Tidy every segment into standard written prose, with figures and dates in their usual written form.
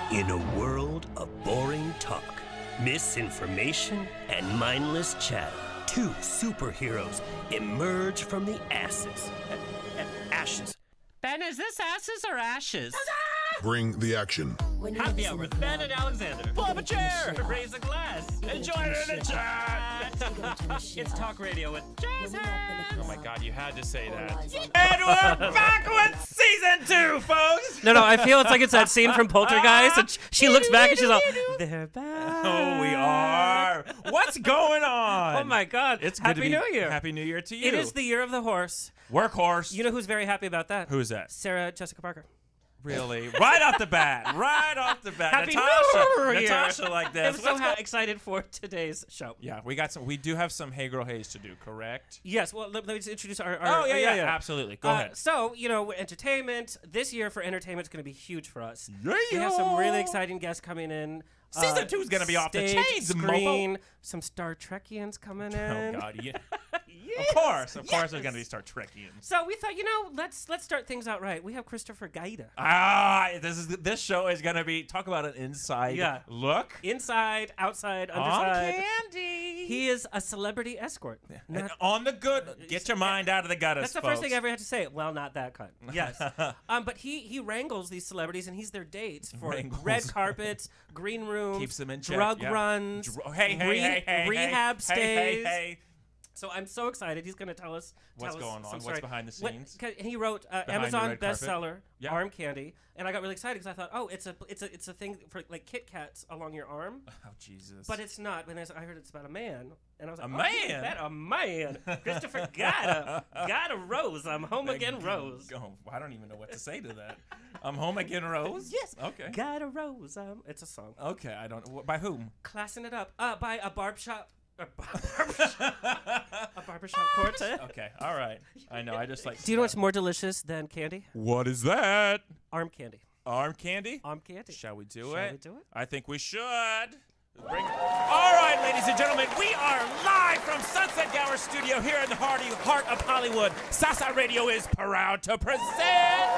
In a world of boring talk, misinformation, and mindless chatter, two superheroes emerge from the ashes. Ben, is this ashes or ashes? Bring the action. Happy hour with Ben and Alexander. Pull up a chair. Raise a glass. And join in the chat. It's talk radio with Jason. Oh my God, you had to say that. And we're back with season 2, folks. No, I feel it's like it's that scene from Poltergeist. And she looks back and she's all, they're back. Oh, we are. What's going on? Oh my God. It's Happy good to be, New Year. Happy New Year to you. It is the year of the horse. Workhorse. You know who's very happy about that? Who's that? Sarah Jessica Parker. Really? Right off the bat. Right off the bat. Happy Natasha. New Year. Natasha like this. I'm so excited for today's show. Yeah, we do have some Hey Girl Haze to do, correct? Yes, well, let me just introduce our yeah, absolutely. Go ahead. So, entertainment, this year for entertainment is going to be huge for us. Yeah. We have some really exciting guests coming in. Season 2 is going to be off the chains, screen, some Star Trekians coming in. Oh, God, yeah. Yes. Of course there's going to be Star Trekians. So we thought, let's start things out right. We have Christopher Gaida. This show is going to be, talk about an inside look. Inside, outside, underside. On candy. He is a celebrity escort. And on the good, get your mind out of the gutters, That's the first thing I ever had to say. Well, not that kind. Yes. But he wrangles these celebrities, and he's their dates for red carpets, green rooms, keeps them in check, drug runs, rehab stays. Hey. So I'm so excited. He's going to tell us what's going on, what's behind the scenes. He wrote Amazon bestseller, Arm Candy, and I got really excited because I thought, oh, it's a thing for like Kit Kats along your arm. Oh Jesus! But it's not. When I heard it's about a man, and I was like, a man, Christopher Gaida Rose. I'm home again, Rose. Oh, I don't even know what to say to that. I'm home again, Rose. Yes. Okay. Gaida Rose. It's a song. Okay, I don't. By whom? Classing it up. By a barbershop. A barbershop quartet. Okay, all right. I know. I just like. Do you know what's more delicious than candy? What is that? Arm candy. Arm candy? Arm candy. Shall we do it? Shall we do it? I think we should. All right, ladies and gentlemen, we are live from Sunset Gower Studio here in the heart of Hollywood. Sasa Radio is proud to present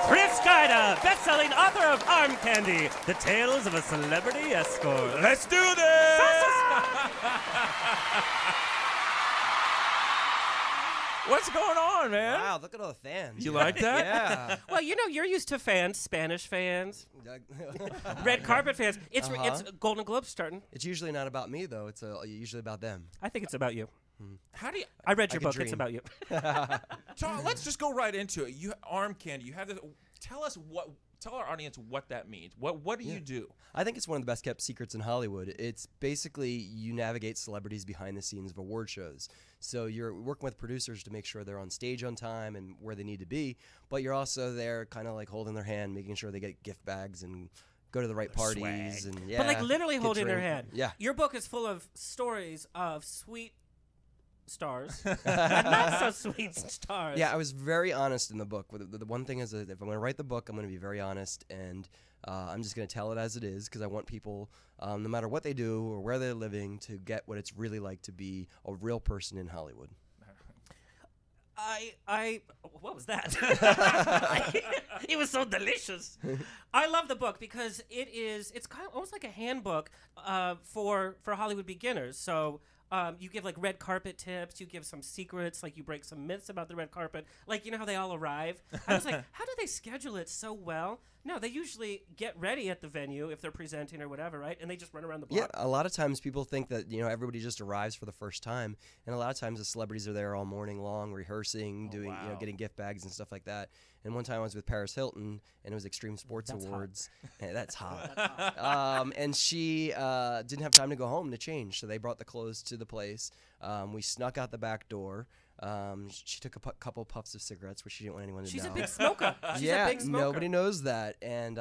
Chris Gaida, best-selling author of Arm Candy, The Tales of a Celebrity Escort. Let's do this! What's going on, man? Wow, look at all the fans. You like that? Yeah. Well, you're used to fans, Spanish fans, red carpet fans. It's Golden Globes starting. It's usually not about me, though. It's usually about them. I think it's about you. How do you? I read your book. It's about you. Tom, let's just go right into it. You Arm Candy. You have this. Tell our audience what that means. What do you do? I think it's one of the best kept secrets in Hollywood. It's basically you navigate celebrities behind the scenes of award shows. So you're working with producers to make sure they're on stage on time and where they need to be, but you're also there kind of like holding their hand, making sure they get gift bags and go to the right parties. Swag. And but like literally holding their hand. Yeah. Your book is full of stories of sweet stars and not so sweet stars. Yeah, I was very honest in the book. The one thing is that if I'm going to write the book, I'm going to be very honest, and I'm just going to tell it as it is because I want people, no matter what they do or where they're living, to get what it's really like to be a real person in Hollywood. What was that? It was so delicious. I love the book because it's kind of almost like a handbook for Hollywood beginners. So you give like red carpet tips, you give some secrets, like you break some myths about the red carpet. Like, you know how they all arrive? I was like, how do they schedule it so well? No, they usually get ready at the venue if they're presenting or whatever, right? And they just run around the block. Yeah, a lot of times people think that, everybody just arrives for the first time. And a lot of times the celebrities are there all morning long rehearsing, getting gift bags and stuff like that. And one time I was with Paris Hilton, and it was Extreme Sports Awards. Hot. That's hot. That's hot. And she didn't have time to go home to change, so they brought the clothes to the place. We snuck out the back door. She took a couple puffs of cigarettes, which she didn't want anyone to know. She's a big smoker. She's a big smoker. Nobody knows that. And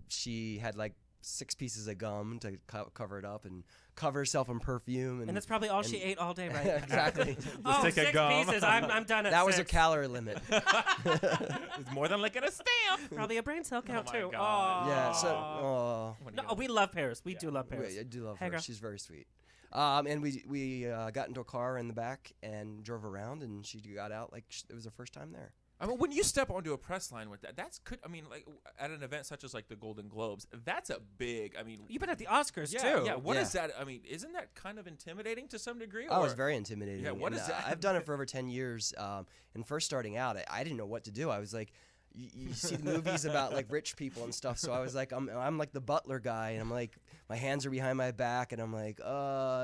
she had like 6 pieces of gum to cover it up and cover herself in perfume. And that's probably all she ate all day, right? Exactly. Just take a gum. 6 pieces. I'm done at That was 6. her calorie limit. It's more than licking a stamp. Probably a brain cell count, too. God. Yeah, so... No, we love Paris. We do love Paris. I do love Hey, her. girl. She's very sweet. And we got into a car in the back and drove around, and she got out like it was her first time there. I mean, when you step onto a press line with that, I mean, like at an event such as like the Golden Globes, that's a big. I mean, You've been at the Oscars yeah, too. yeah. What is that? I mean, isn't that kind of intimidating to some degree? Oh, it's very intimidating. Yeah, what is that? I've done it for over 10 years. And first starting out, I didn't know what to do. I was like, you see the movies about like rich people and stuff. So I was like, I'm like the butler guy, and I'm like, my hands are behind my back, and I'm like,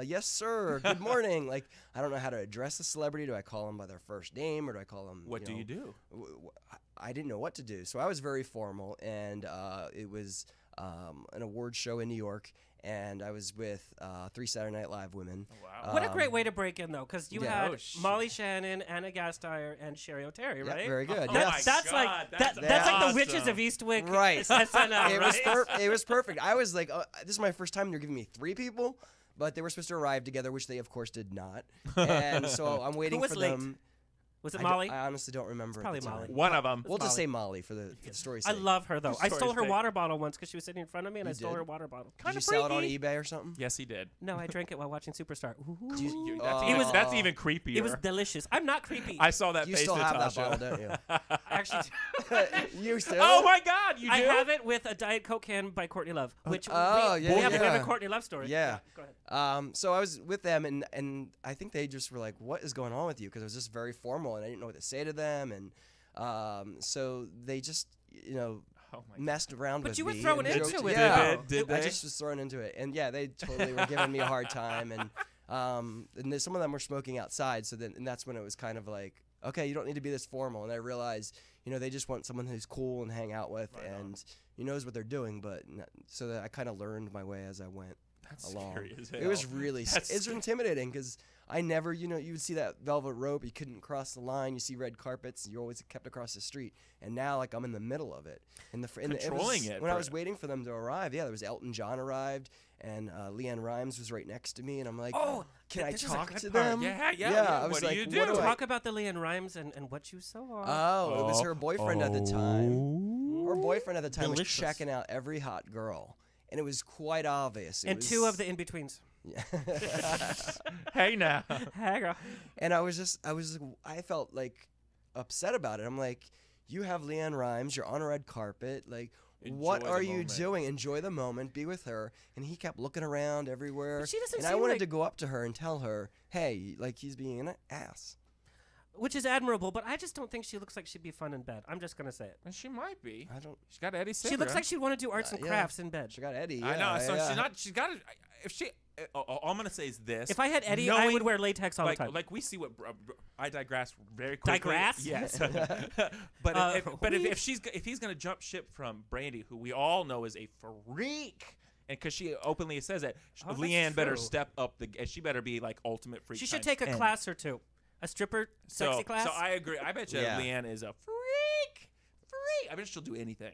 yes, sir. Good morning. Like, I don't know how to address a celebrity. Do I call them by their first name, or do I call them? What do you do? I didn't know what to do, so I was very formal, and it was an award show in New York, and I was with 3 Saturday Night Live women. Oh, wow. What a great way to break in, though, because you Yeah. had Molly Shannon, Anna Gasteyer, and Sherry O'Terry, Yeah, right? very good. Oh yes. my That's God, like that's that's like the awesome. Witches of Eastwick. Right. SNL, It was right? it was perfect. I was like, this is my first time. They're giving me 3 people, but they were supposed to arrive together, which they of course did not. And so I'm waiting was for late? them. Was it I Molly? I honestly don't remember. Probably at the time. Molly. One of them. We'll just Molly. say Molly for the story's I sake. love her, though. I Story's stole her fake. water bottle once because she was sitting in front of me, and I You stole did? her water bottle. Did you sell it on eBay or something? Yes, he did. No, I drank it while watching Superstar. Ooh. That's even creepier. It was delicious. I'm not creepy. I saw that You face, still have that Natasha. bottle, don't you? Actually, You still? Oh my God, you do? I have it with a Diet Coke can by Courtney Love, which we have yeah. a Courtney Love story. Yeah. Go ahead. So I was with them, and I think they just were like, "What is going on with you?" Because it was just very formal, and I didn't know what to say to them, and so they just, Oh my messed around But with you were me thrown and into joked- it, Yeah, though. Did I they? just was thrown into it, and yeah, they totally were giving me a hard time, and some of them were smoking outside. So then, and that's when it was kind of like, okay, you don't need to be this formal. And I realized, they just want someone who's cool and hang out with, and knows what they're doing. But so that I kind of learned my way as I went along. Scary as It was hell. really it's intimidating because I never, you would see that velvet rope, you couldn't cross the line. You see red carpets, you're always kept across the street. And now, like, I'm in the middle of it. Controlling it When I for- was waiting for them to arrive, there was Elton John arrived, and Leanne Rimes was right next to me, and I'm like, Oh, can I this is a talk good to part. them? Yeah. I was What do like, you what do? do I- Talk about the Leanne Rimes and what you saw. Oh, it was her boyfriend at the time. Her boyfriend at the time was Delicious. checking out every hot girl, and it was quite obvious. And 2 of the in-betweens. Hey now. Hey, girl. And I felt like upset about it. I'm like, you have Leanne Rimes, you're on a red carpet, like, what Enjoy are the you moment. doing? Enjoy the moment, be with her. And he kept looking around everywhere. But she doesn't and I seem wanted like- to go up to her and tell her, hey, like, he's being an ass. Which is admirable, but I just don't think she looks like she'd be fun in bed. I'm just going to say it. And she might be. I don't. She's got Eddie She looks like she'd want to do arts and yeah. crafts in bed. She got Eddie. I know. yeah, So yeah. she's not. She's got. If she. All I'm gonna say is this. If I had Eddie, I would wear latex all like, the time. Like we see what I digress very quickly. Digress? Yes. but if he's gonna jump ship from Brandy, who we all know is a freak, and because she openly says that, Oh, that's Leanne better true. step up and she better be like ultimate freak. She should times take a 10. class or two. A stripper sexy class. So I agree. I bet you Yeah. Leanne is a freak. I bet she'll do anything.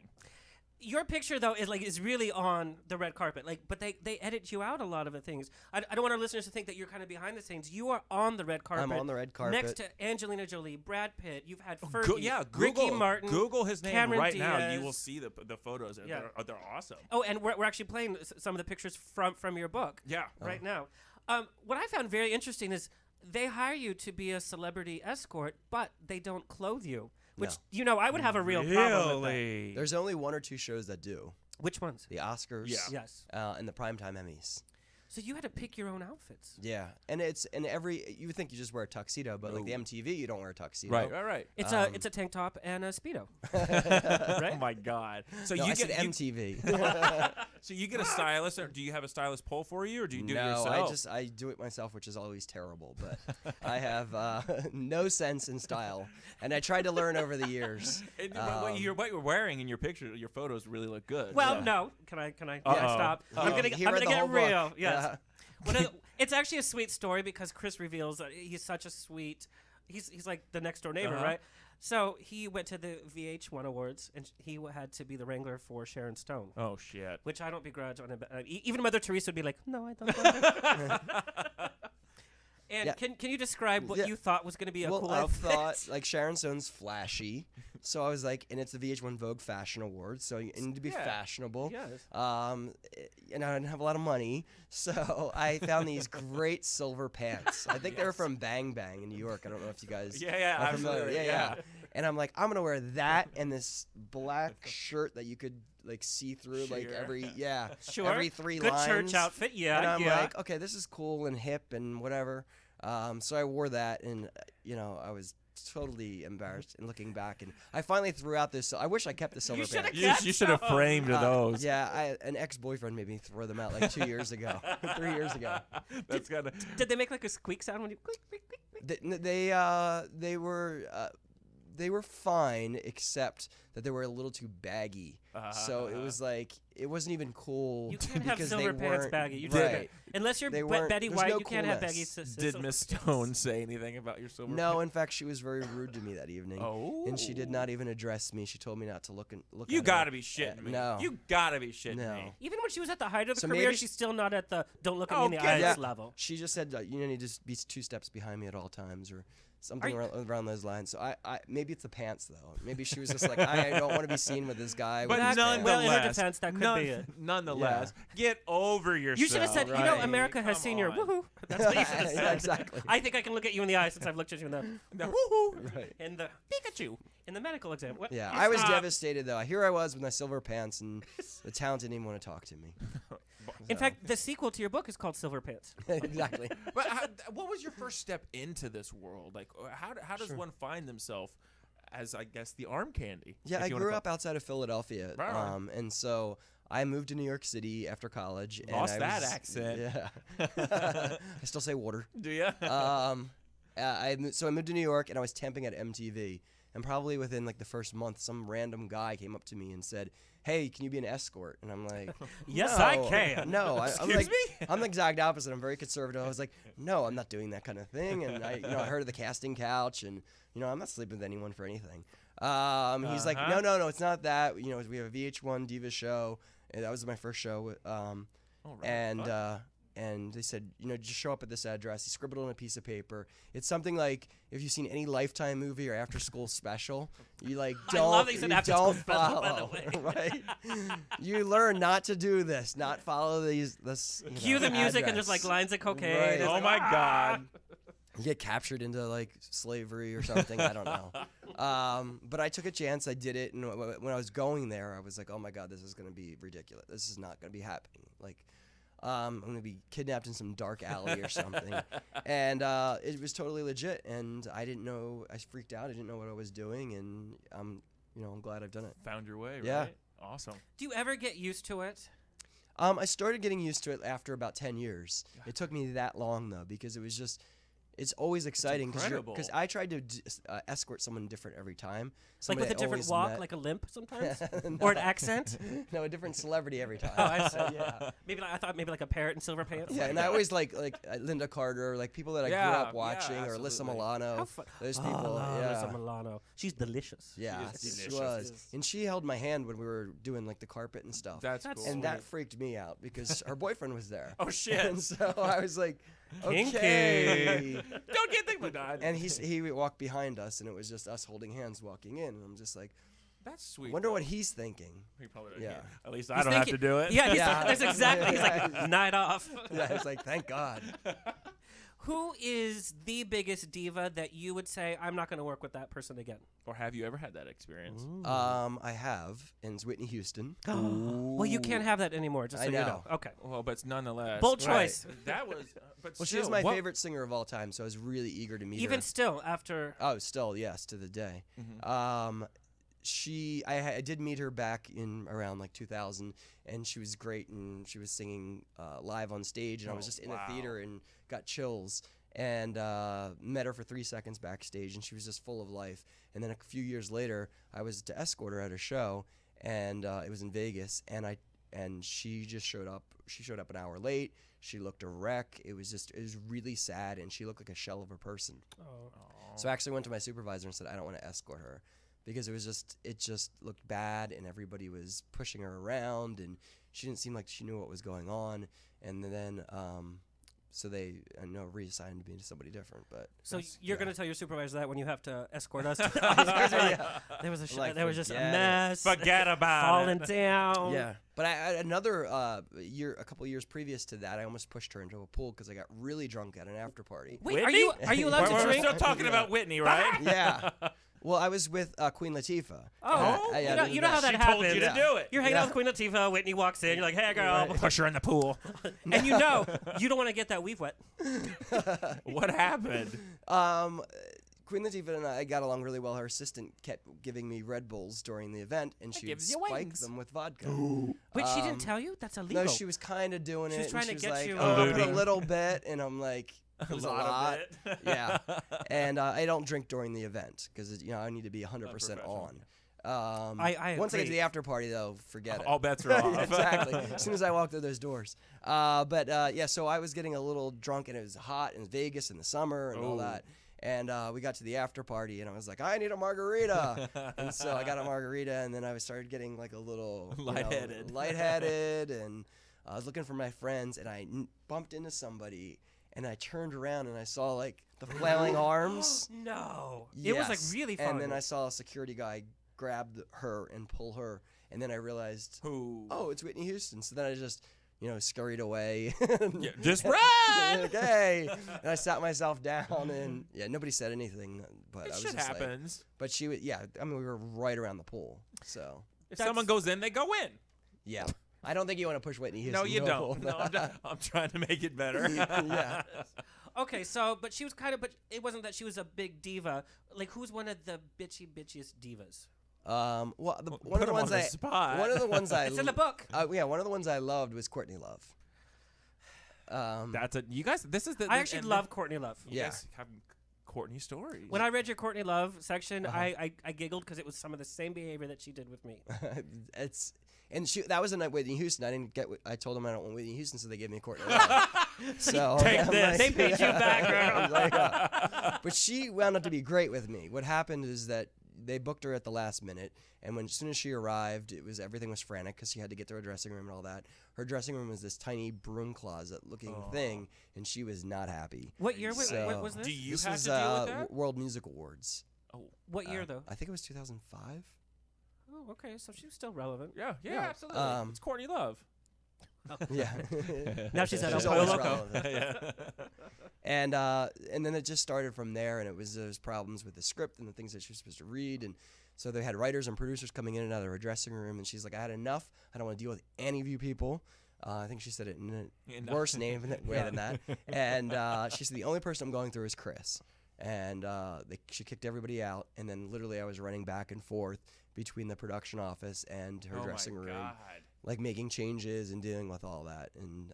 Your picture though is really on the red carpet. But they edit you out a lot of the things. I don't want our listeners to think that you're kind of behind the scenes. You are on the red carpet. I'm on the red carpet. next to Angelina Jolie, Brad Pitt. You've had Fergie, Ricky Ricky Martin, Google his name Cameron right now. Diaz. You will see the photos. Yeah. They're awesome. Oh, and we're actually playing some of the pictures from your book. Yeah. Right now. What I found very interesting is they hire you to be a celebrity escort, but they don't clothe you. Which I would have a real problem with that. There's only 1 or 2 shows that do. Which ones? The Oscars. Yeah. Yes. And the Primetime Emmys. So you had to pick your own outfits. Yeah, and you would think you just wear a tuxedo, but like the MTV, you don't wear a tuxedo. Right. It's a tank top and a speedo. Oh my God. So No, you I get said MTV. So you get a stylist, or do you have a stylist pull for you, or do you do it No, yourself? I do it myself, which is always terrible. But I have no sense in style, and I tried to learn over the years. And what you're wearing in your picture, your photos really look good. Well, So- no. Can I Uh-oh. stop? I'm gonna Here are the get whole real. book. Yes. Yeah. It's actually a sweet story because Chris reveals that he's such a sweet. He's like the next door neighbor, right? So he went to the VH1 Awards, and he had to be the wrangler for Sharon Stone. Oh shit. Which I don't begrudge on him. Even Mother Teresa would be like, no, I don't. And Yeah. can you describe what Yeah. you thought was going to be a Well, cool I outfit? thought like Sharon Stone's flashy, so I was like, and it's the VH1 Vogue Fashion Awards, so you need to be Yeah. fashionable. Yes. And I didn't have a lot of money, so I found these great silver pants. I think they were from Bang Bang in New York. I don't know if you guys Yeah, are familiar. absolutely, Yeah. And I'm like, I'm gonna wear that and this black shirt that you could like see through like every every 3 Good lines. church outfit, yeah. And I'm like, okay, this is cool and hip and whatever. So I wore that, and I was totally embarrassed. And looking back, and I finally threw out this. I wish I kept the silver pants. You should have framed those. Yeah, an ex-boyfriend made me throw them out like 2 years ago, 3 years ago. That's gotta. Did they make like a squeak sound when you click, click, click, click? They were fine, except that they were a little too baggy. So it was like it wasn't even cool. You can't have because silver they pants weren't- baggy. You right. Unless you're They weren't- Betty there's White, no you can't have coolness. baggy. Did Miss Stone say anything about your silver? No, in fact, she was very rude to me that evening. Oh. And she did not even address me. She told me not to look. You at gotta her. be shitting me. No. You gotta be shitting No. me. Even when she was at the height of the So career, maybe she's still not at the don't look at me in the Okay. eyes Yeah. level. She just said you need to just be 2 steps behind me at all times, or something around those lines. So I maybe it's the pants though. Maybe she was just like, I don't want to be seen with this guy. But with his nonetheless, pants. well, in her defense, that could be it. Nonetheless, get over yourself. You should have said, Right. America has Come seen your on. woohoo. That's what you should have said. Yeah, exactly. I think I can look at you in the eye since I've looked at you in the Woohoo! Right. in the Pikachu in the medical exam. What? Yeah, You I was stop. devastated though. Here I was with my silver pants, and the talent didn't even want to talk to me. In fact, the sequel to your book is called Silver Pants. Exactly. But what was your first step into this world? Like, how does one find themselves as, I guess, the arm candy? Yeah, if I you wanna grew call- up outside of Philadelphia, Right on. and so I moved to New York City after college. Lost and I that was- accent. Yeah. I still say water. Do you? So I moved to New York, and I was temping at MTV. And probably within like the first month, some random guy came up to me and said, "Hey, can you be an escort?" And I'm like, Yes, "No, I can." No, I'm Excuse like, me? I'm the exact opposite. I'm very conservative. I was like, "No, I'm not doing that kind of thing." And I heard of the casting couch, and I'm not sleeping with anyone for anything. He's like, "No, it's not that. We have a VH1 diva show, and that was my first show." And they said, just show up at this address. He scribbled on a piece of paper. It's something like, if you've seen any Lifetime movie or after school special, you like don't, I love that you said you after don't school special, by the follow, way. right? You learn not to do this, not follow this. Cue the music and just like address. lines of cocaine. Right. It's Oh like, my God! You get captured into like slavery or something. I don't know. But I took a chance. I did it, and when I was going there, I was like, oh my God, this is going to be ridiculous. This is not going to be happening. Like, I'm going to be kidnapped in some dark alley or something. And it was totally legit, and I didn't know. I freaked out. I didn't know what I was doing, and I'm glad I've done it. Found your way, right? Yeah. Awesome. Do you ever get used to it? I started getting used to it after about 10 years. It took me that long, though, because it was just... It's always exciting incredible. because I tried to escort someone different every time. Like with Somebody a different always walk, met. like a limp sometimes? No. Or an accent? No, a different celebrity every time. Oh, I see. Yeah. I thought maybe like a parrot in silver pants. Yeah, and I always like Linda Carter, like people that I grew Yeah, up watching, yeah, or Alyssa absolutely. Milano. How fun. Those people, Oh, yeah. Alyssa Milano. She's delicious. Yeah, She is she delicious. was. And she held my hand when we were doing like the carpet and stuff. That's That's cool. and that freaked me out because her boyfriend was there. Oh shit! And so I was like, Kinky. okay. Don't get think about that. And he walked behind us, and it was just us holding hands walking in. And I'm just like, That's sweet. wonder what he's thinking. He probably Yeah. At least He's I don't have thinking- to do it. Yeah, Yeah. that's exactly. He's like, night off. Yeah, it's like, thank God. Who is the biggest diva that you would say, I'm not going to work with that person again? Or have you ever had that experience? I have, and it's Whitney Houston. Well, you can't have that anymore, just so I you know. know. Okay. Well, but it's nonetheless. Bold choice. That was. But Well, she still, was my what- favorite singer of all time, so I was really eager to meet Even her. still, after. Oh, still, yes, to the day. I did meet her back in around like 2000, and she was great, and she was singing live on stage, and I was just in wow. the theater and got chills, and met her for 3 seconds backstage, and she was just full of life. And then a few years later, I was to escort her at a show, and it was in Vegas, and she just showed up. She showed up an hour late. She looked a wreck. It was really sad, and she looked like a shell of a person. So I actually went to my supervisor and said, I don't want to escort her, because it just looked bad, and everybody was pushing her around, and she didn't seem like she knew what was going on. And then so they reassigned me to somebody different. But So you're going to tell your supervisor that when you have to escort us to the there was a Like, there was just a forget it. mess. Forget about falling it. down. yeah. But a couple of years previous to that, I almost pushed her into a pool because I got really drunk at an after party. Wait, are you allowed We're to drink? still talking about Whitney, right? Yeah. Well, I was with Queen Latifah. Oh, you know how that She happens. told you to do it. You're hanging out with Queen Latifah. Whitney walks in. You're like, "Hey, girl." Push her in the pool. And you don't want to get that weave wet. What happened? Queen Latifah and I got along really well. Her assistant kept giving me Red Bulls during the event, and she would gives you spike wings. them with vodka. Wait, she didn't tell you? That's illegal. No, she was kind of doing it. was trying and to she get was like, you, "Oh, Alluding. a little bit," and I'm like, "It was a lot." Yeah, and I don't drink during the event because I need to be 100% on. Once I get to the after party, though, forget it. All bets are off. Exactly. As soon as I walk through those doors. So I was getting a little drunk, and it was hot in Vegas in the summer and all that. And we got to the after party, and I was like, I need a margarita. And so I got a margarita, and then I started getting like a little lightheaded, and I was looking for my friends, and I bumped into somebody, and I turned around, and I saw like the flailing arms. No. Yes. It was like really fun. And then I saw a security guy grab her and pull her, and then I realized, oh, it's Whitney Houston. So then I just scurried away. Just run! Okay. And I sat myself down, and nobody said anything. But I was Shit just happens. But she would, I mean, we were right around the pool, so. If someone goes in, they go in. Yeah. I don't think you want to push Whitney Houston. No, you don't. No, I'm trying to make it better. Yeah. Okay, but she was but it wasn't that she was a big diva. Like, who's one of the bitchiest divas? One of the ones It's in the book. One of the ones I loved was Courtney Love. You guys. This is the. I actually love Courtney Love. You guys have Courtney stories. When I read your Courtney Love section, I giggled because it was some of the same behavior that she did with me. That was a night Whitney Houston. I told them I don't want Whitney Houston, so they gave me Courtney Love. So take this. They paid you back, girl. But she wound up to be great with me. What happened is that they booked her at the last minute, and as soon as she arrived, everything was frantic because she had to get to her dressing room and all that. Her dressing room was this tiny broom closet looking thing, and she was not happy. What year was this? Do you this have was to deal with that? World Music Awards. Oh, what year though? I think it was 2005. Oh, okay, so she was still relevant. Yeah, absolutely. It's Courtney Love. Yeah. Now she's at El She's Pollo always Loco. relevant. And then it just started from there, and those problems with the script and the things that she was supposed to read, and so they had writers and producers coming in and out of her dressing room, and she's like, I had enough. I don't want to deal with any of you people. I think she said it in a worse way than that. And she said, the only person I'm going through is Chris. And she kicked everybody out, and then literally I was running back and forth between the production office and her dressing room, like making changes and dealing with all that. And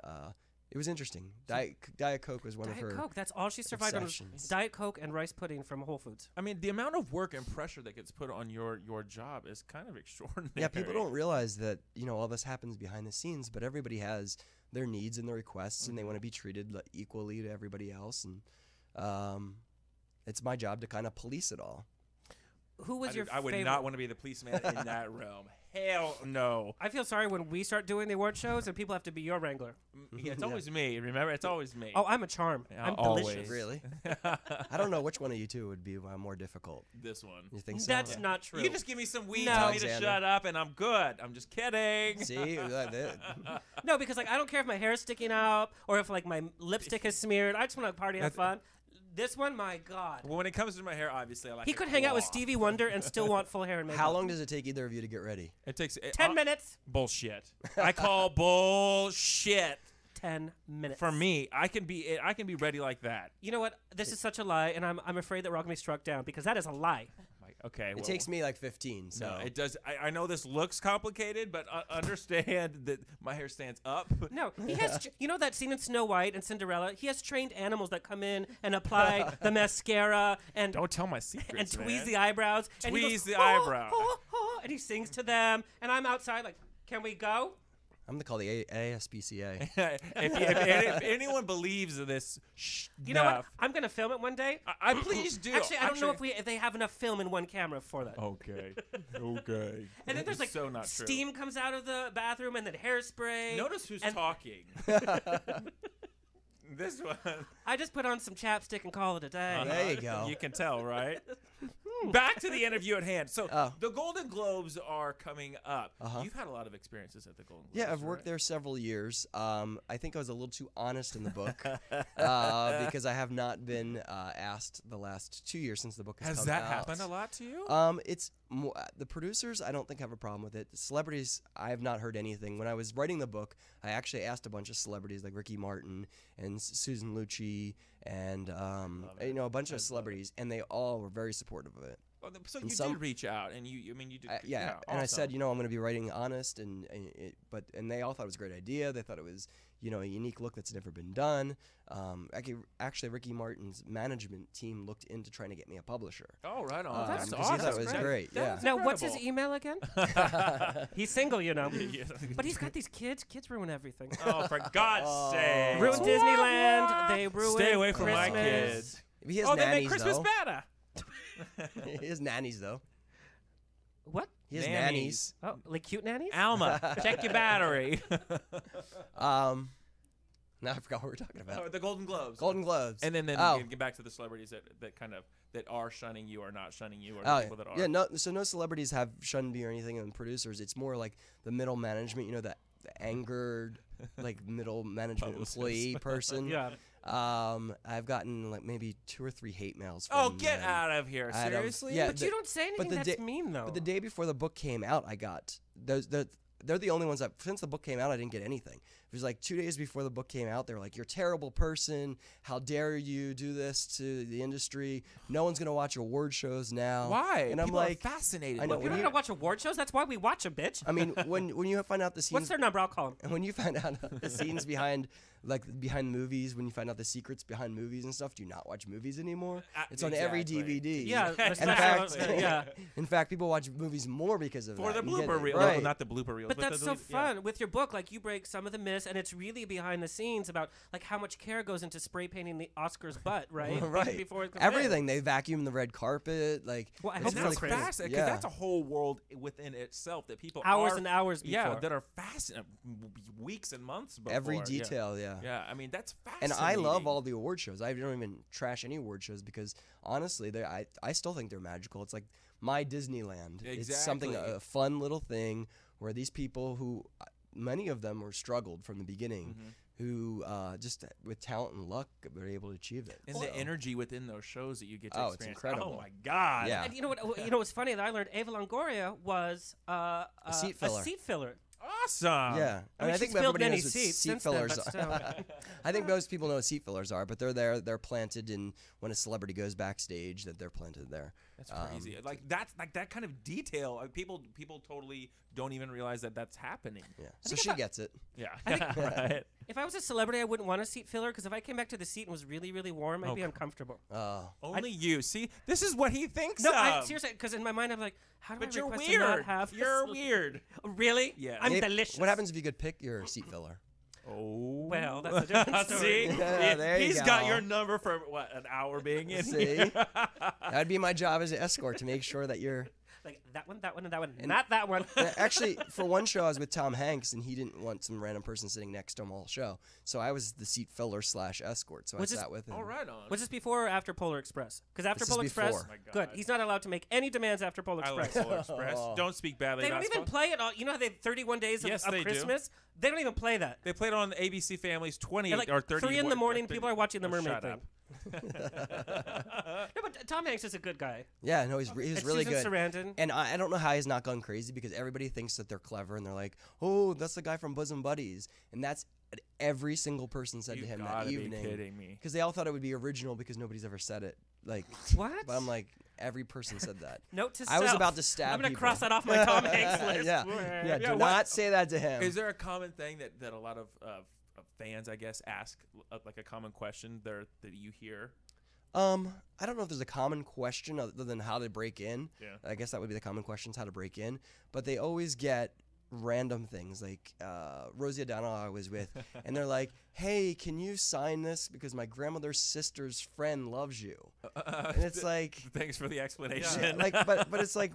it was interesting. Diet Coke was one of her Diet Coke. That's all she survived on was Diet Coke and rice pudding from Whole Foods. I mean, the amount of work and pressure that gets put on your job is kind of extraordinary. Yeah, people don't realize that all this happens behind the scenes, but everybody has their needs and their requests, and they want to be treated equally to everybody else. And it's my job to kind of police it all. Who was your favorite? I would not want to be the policeman in that realm. Hell no. I feel sorry when we start doing the award shows and people have to be your wrangler. Yeah, it's always me. Remember, it's always me. Oh, I'm a charm. Yeah, I'm always. delicious. Really? I don't know which one of you two would be more difficult. This one. You think so? That's not true. You just give me some weed, No. tell me Alexander. to shut up, and I'm good. I'm just kidding. See? No, because I don't care if my hair's sticking out or if my lipstick is smeared. I just want to party and have fun. This one, my God. Well, when it comes to my hair, obviously I like. He could hang out with Stevie Wonder and still want full hair and makeup. How long does it take either of you to get ready? It takes 10 minutes. Bullshit. I call bullshit. 10 minutes. For me, I can be ready like that. You know what? This is such a lie, and I'm afraid that we're all going to be struck down because that is a lie. Okay. It takes me 15. So No, it does. I know this looks complicated, but understand that my hair stands up. No, he has. You know that scene in Snow White and Cinderella? He has trained animals that come in and apply the mascara and Don't tell my secrets, and tweeze man. the eyebrows. And he Tweeze goes, the "Oh, eyebrow." oh, oh," and he sings to them, and I'm outside like, "Can we go?" I'm going to call the ASPCA. if anyone believes of this, You know what? I'm gonna film it one day. I please do. Actually, I don't know if they have enough film in one camera for that. Okay. And then there's so not true. steam comes out of the bathroom, and then hairspray. Notice who's and talking. This one. I just put on some chapstick and call it a day. There you go. You can tell, right? back to the interview at hand. So Oh. the Golden Globes are coming up. Uh-huh. You've had a lot of experiences at the Golden Globes. Yeah, I've worked right? there several years. I think I was a little too honest in the book because I have not been asked the last 2 years since the book has Has come that out. happened a lot to you? It's the producers. I don't think have a problem with it. The celebrities, I have not heard anything. When I was writing the book, I actually asked a bunch of celebrities like Ricky Martin and Susan Lucci and a bunch of celebrities, and they all were very supportive of it. So and you some- did reach out, and you did. Yeah, and I awesome. said, I'm going to be writing honest, and they all thought it was a great idea. They thought it was, a unique look that's never been done. Actually, Ricky Martin's management team looked into trying to get me a publisher. Oh, right on. that's because he thought awesome. it was great. Yeah. That's Now, what's his incredible. email again? He's single, Yeah. But he's got these kids. Kids ruin everything. Oh, for God's sake! Ruin Disneyland. They ruin Stay away from my Christmas. kids. He has Oh, they nannies, make Christmas though. better. He has nannies, though. What? He has Nannies. nannies. Oh, like cute nannies? Alma, check your battery. Now I forgot what we're talking about. Oh, the Golden Globes. Golden Globes. And then Oh. get back to the celebrities that are shunning you or not shunning you, or Oh, the people that are. yeah, no celebrities have shunned me or anything, and producers. It's more like the middle management, the angered, like middle management Publicist. employee person. Yeah. I've gotten like maybe 2 or 3 hate mails. Oh, from get them. out of here! I don't- Seriously? yeah, But you don't say anything the that's day- mean, though. But the day before the book came out, I got those. They're the only ones that since the book came out, I didn't get anything. It was like 2 days before the book came out. They were like, "You're a terrible person. How dare you do this to the industry? No one's gonna watch award shows now." Why? And I'm People are like, fascinated. I know, with You're when it. not going to watch award shows? That's why we watch them, bitch. I mean, when you find out the scenes, What's their number? I'll call them. and when you find out the scenes behind movies, when you find out the secrets behind movies and stuff, do you not watch movies anymore? It's on every Exactly. DVD. Yeah, In especially- fact, yeah. in fact, people watch movies more because of For that. the You get blooper it, reel, right? no, not the blooper reels. But that's the so delete- yeah. fun with your book. Like you break some of the myths, and it's really behind the scenes about like how much care goes into spray painting the Oscars butt, right? Right. Before it comes in. Everything. They vacuum the red carpet. Like, Well, I it's hope And It's that's really crazy. fascinating because Yeah. that's a whole world within itself that people Hours are, and hours Yeah, before. that are fascinating. Weeks and months before. every yeah. detail. Yeah. Yeah, I mean that's And fascinating. I love all the award shows. I don't even trash any award shows because honestly, I still think they're magical. It's like my Disneyland. It's something Exactly. a fun little thing where these people who many of them were struggled from the beginning, who just with talent and luck were able to achieve it. and the energy within those shows that you get to Oh, it's experience. incredible. Oh my god! Yeah. And you know what? You know what's funny that I learned Ava Longoria was a seat filler. A seat filler. Awesome. Yeah, I mean, I think she's filled everybody many knows what seats seat since then, fillers but are. still. I think most people know what seat fillers are, but they're there. They're planted in when a celebrity goes backstage. That they're planted there. That's crazy. Like that kind of detail. People totally don't even realize that that's happening. Yeah, so she gets it. Yeah. Right. If I was a celebrity, I wouldn't want a seat filler because if I came back to the seat and was really, really warm, I'd be uncomfortable. Oh, Only you. See, this is what he thinks No, of. seriously, because in my mind I'm like, how do But I you're request to not weird. have? You're this- weird. Really? Yeah. I'm Hey, delicious. What happens if you could pick your seat filler? Oh. Well, that's a different story. See, Yeah, there you he's go. got your number for what, an hour being in See, here. that'd be my job as an escort to make sure that you're. Like that one, that one, and that one. Not that one. Actually, for one show, I was with Tom Hanks, and he didn't want some random person sitting next to him all show. So I was the seat filler / escort. So Was I this- sat with him. All right on. Was this before or after Polar Express? Because after This is Polar Express, before. Oh my good. God. He's not allowed to make any demands after Polar I Express. like Polar Express. Don't speak badly They about don't even Polar- play it all. You know how they have 31 days of, Yes, of they do. Christmas? They don't even play that. They played on ABC Family's 20 At like or 30. 3 in the morning, 30 people are watching the Oh, mermaid shut thing. up. No, but Tom Hanks is a good guy. Yeah, no, he's And really Susan good. Sarandon. And I don't know how he's not gone crazy because everybody thinks that they're clever and they're like, oh, that's the guy from Bosom Buddies. And that's what every single person said to You've him that gotta be evening. kidding me. Because they all thought it would be original because nobody's ever said it. Like, What? but I'm like, every person said that. Note to I was self. about to stab I'm gonna people. cross that off my Tom Hanks list. yeah, Yeah, do what- not say that to him. Is there a common thing that a lot of fans, I guess, ask, like a common question there that you hear? I don't know if there's a common question other than how to break in. Yeah. I guess that would be the common questions, how to break in. But they always get random things like Rosie O'Donnell I was with, and they're like, hey, can you sign this because my grandmother's sister's friend loves you? And it's like, Thanks for the explanation. but it's like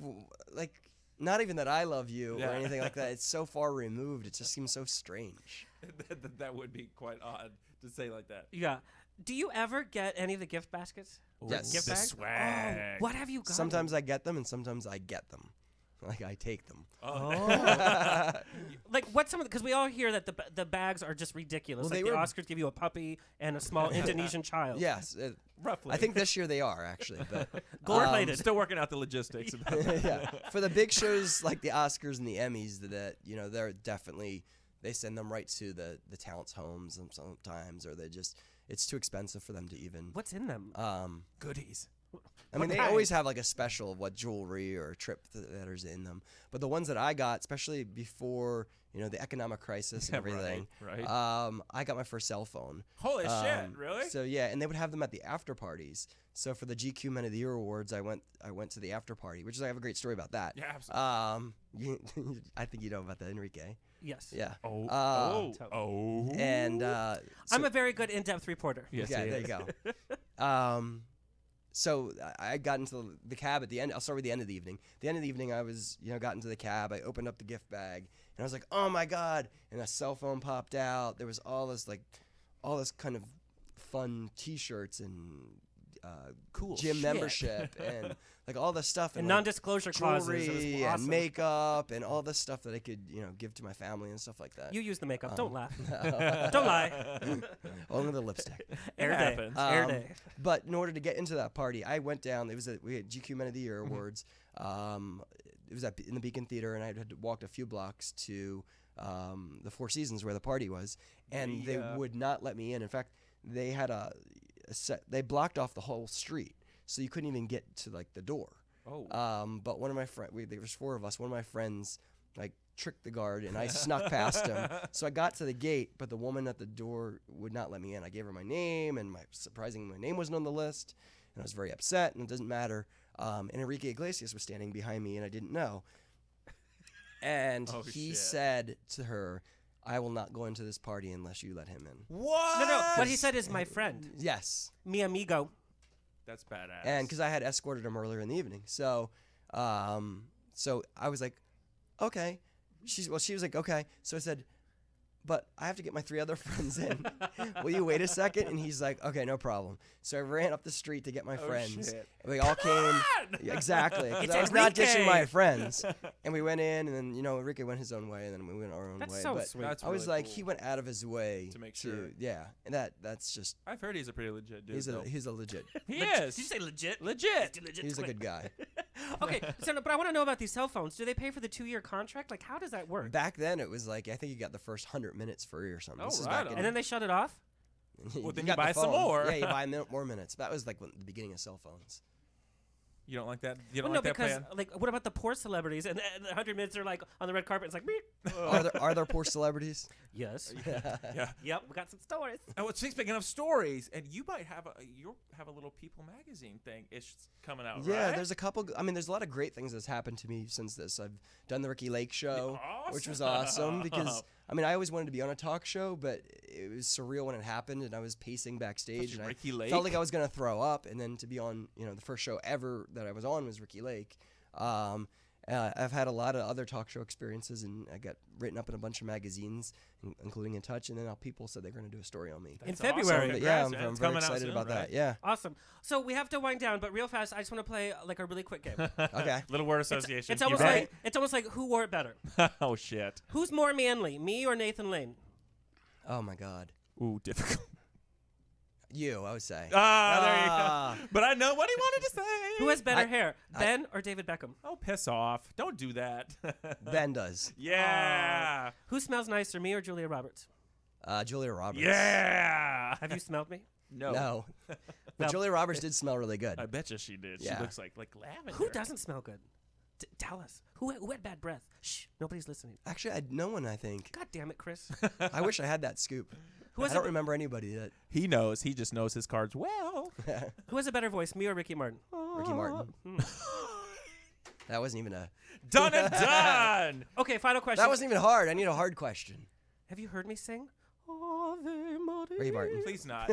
not even that I love you Yeah. or anything like that. It's so far removed. It just seems so strange. that would be quite odd to say like that. Yeah. Do you ever get any of the gift baskets? Yes. Gift The bags? swag. Oh, what have you got? Sometimes I get them, and sometimes I get them. Like I take them. Like what's some of because we all hear that the bags are just ridiculous. Well, like they the were- Oscars give you a puppy and a small Indonesian child. Yes, Roughly. I think this year they are actually. But Gold-plated. Still working out the logistics. yeah, for the big shows like the Oscars and the Emmys, that they're definitely they send them right to the talents' homes and sometimes, or they just it's too expensive for them to even. What's in them? Goodies. I mean, they kind? always have like a special of what jewelry or a trip that is in them. But the ones that I got, especially before the economic crisis and everything, right. I got my first cell phone. Holy shit! Really? So yeah, and they would have them at the after parties. So for the GQ Men of the Year awards, I went to the after party, which is I have a great story about that. Yeah, absolutely. I think you know about that, Enrique. Yes. Yeah. Oh. And I'm a very good in-depth reporter. Yes, yeah, he there is. you go. So I got into the cab at the end. I'll start with the end of the evening. The end of the evening, I was, got into the cab. I opened up the gift bag, and I was like, "Oh my god!" And a cell phone popped out. There was all this kind of fun T-shirts and Cool gym shit. membership and like all this stuff And like, non-disclosure clauses. It was jewelry awesome. and makeup and all this stuff that I could give to my family and stuff like that. You use the makeup. Don't laugh. Don't lie. Only the lipstick. Air day. happens. Air day. But in order to get into that party, I went down. We had GQ Men of the Year Mm-hmm. awards. It was in the Beacon Theater, and I had walked a few blocks to the Four Seasons where the party was, and they would not let me in. In fact, they had a set. They blocked off the whole street, so you couldn't even get to like the door. Oh. But one of my friends, there was four of us. One of my friends like tricked the guard, and I snuck past him. So I got to the gate, but the woman at the door would not let me in. I gave her my name, and surprisingly, my name wasn't on the list, and I was very upset. And it doesn't matter. And Enrique Iglesias was standing behind me, and I didn't know. And he said to her, "I will not go into this party unless you let him in." What? No. What he said is my friend. Yes. Mi amigo. That's badass. And because I had escorted him earlier in the evening, so I was like, okay. She was like, okay. So I said, but I have to get my three other friends in. Will you wait a second? And he's like, okay, no problem. So I ran up the street to get my friends. Shit. We all came. Yeah, exactly. Because It's I was not Enrique. ditching my friends. And we went in, and then Enrique went his own way, and then we went our own That's way. so But sweet. That's I was really like, cool. he went out of his way To make sure. Yeah, and that's just I've heard he's a pretty legit dude. he's a legit. He Did is. you say legit? Legit. He's a good guy. Okay, so but I want to know about these cell phones. Do they pay for the 2-year contract? Like, how does that work? Back then, it was like I think you got the first 100 minutes free or something. Oh, This is right back on. And then they shut it off? Well, then you got the buy some phone. more. Yeah, you buy more minutes. That was like the beginning of cell phones. You don't like that? You Well, don't no, like that because plan? like, what about the poor celebrities? And the 100 minutes are like on the red carpet. It's like, beep. Are there poor celebrities? Yes. Yeah. Yep, we got some stories. Oh, well, speaking of stories, and you might have a little People magazine thing. It's coming out. Yeah, right? there's a couple. I mean, there's a lot of great things that's happened to me since this. I've done the Ricky Lake show, which was awesome because I mean, I always wanted to be on a talk show, but it was surreal when it happened, and I was pacing backstage, and Ricky I Lake? felt like I was gonna throw up. And then to be on, the first show ever that I was on was Ricky Lake. I've had a lot of other talk show experiences, and I got written up in a bunch of magazines, including In Touch, and then People said they're going to do a story on me. In That's February. awesome. But yeah, Congrats, man. I'm It's very coming out excited soon, about right? that. Yeah. Awesome. So we have to wind down, but real fast, I just want to play like a really quick game. Okay. Little word association. It's You almost ready? like who wore it better. Oh shit. Who's more manly, me or Nathan Lane? Oh my God. Ooh, difficult. You, I would say. Ah, there you go. But I know what he wanted to say. Who has better hair, Ben or David Beckham? Oh, piss off! Don't do that. Ben does. Yeah. Who smells nicer, me or Julia Roberts? Julia Roberts. Yeah. Have you smelled me? No. But Now- Julia Roberts did smell really good. I bet you she did. Yeah. She looks like lavender. Who doesn't smell good? Tell us. Who had bad breath? Shh, nobody's listening. Actually, no one, I think. God damn it, Chris. I wish I had that scoop. Who has I don't remember anybody that. He knows. He just knows his cards well. Who has a better voice, me or Ricky Martin? Ricky Martin. That wasn't even a. Done and done. Okay, final question. That wasn't even hard. I need a hard question. Have you heard me sing? Ave Ricky Martin. Please not.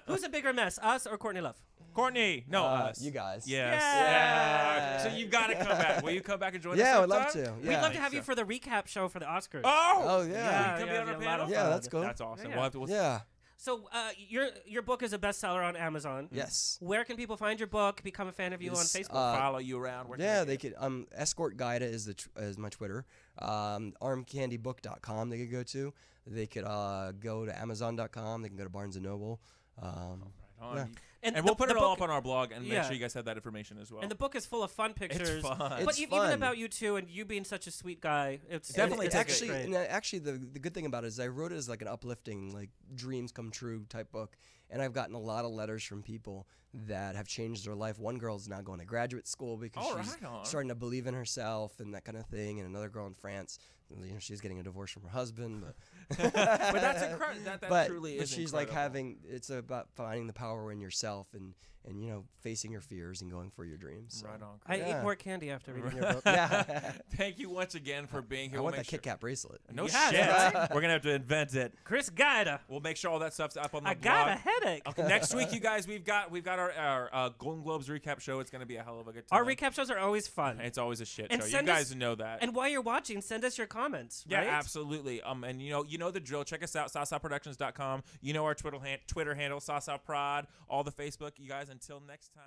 Who's a bigger mess, us or Courtney Love? Courtney. No, us. You guys. Yes. Yeah. So you've got to come back. Will you come back and join us? Yeah, I would love sometime? to. We'd Yeah. love to have you for the recap show for the Lot. Oh. Oh, yeah. Yeah, Will you come be on our a lot panel? of Yeah, fun. that's cool. That's awesome. Yeah. We'll have to. Yeah. So your book is a bestseller on Amazon. Yes. Where can people find your book? Become a fan of you on Facebook. Follow you around. Where Yeah, they could. Escort Gaida is my Twitter. Armcandybook.com they could go to. They could go to Amazon.com. They can go to Barnes and Noble. Yeah. And we'll put it all up on our blog and make sure you guys have that information as well. And the book is full of fun pictures. It's fun. But even about you two and you being such a sweet guy, it's definitely actually the good thing about it is I wrote it as like an uplifting, like dreams come true type book. And I've gotten a lot of letters from people that have changed their life. One girl's now going to graduate school because she's starting to believe in herself and that kind of thing. And another girl in France, she's getting a divorce from her husband. But that's incredible. That truly is she's incredible. like it's about finding the power in yourself and facing your fears and going for your dreams. So. Right on. I ate more candy after reading your book. Yeah. Thank you once again for being here. I want that Kit Kat bracelet. No Yeah, shit. right? We're gonna have to invent it. Chris Gaida. We'll make sure all that stuff's up on the I blog. got a headache. Okay, next week, you guys, we've got our Golden Globes recap show. It's gonna be a hell of a good time. Our recap shows are always fun. It's always a shit And show. You guys know that. And while you're watching, send us your comments. Yeah, right? absolutely. And you know the drill. Check us out, SasaProductions.com. You know our Twitter handle, SasaProd. All the Facebook. You guys, until next time.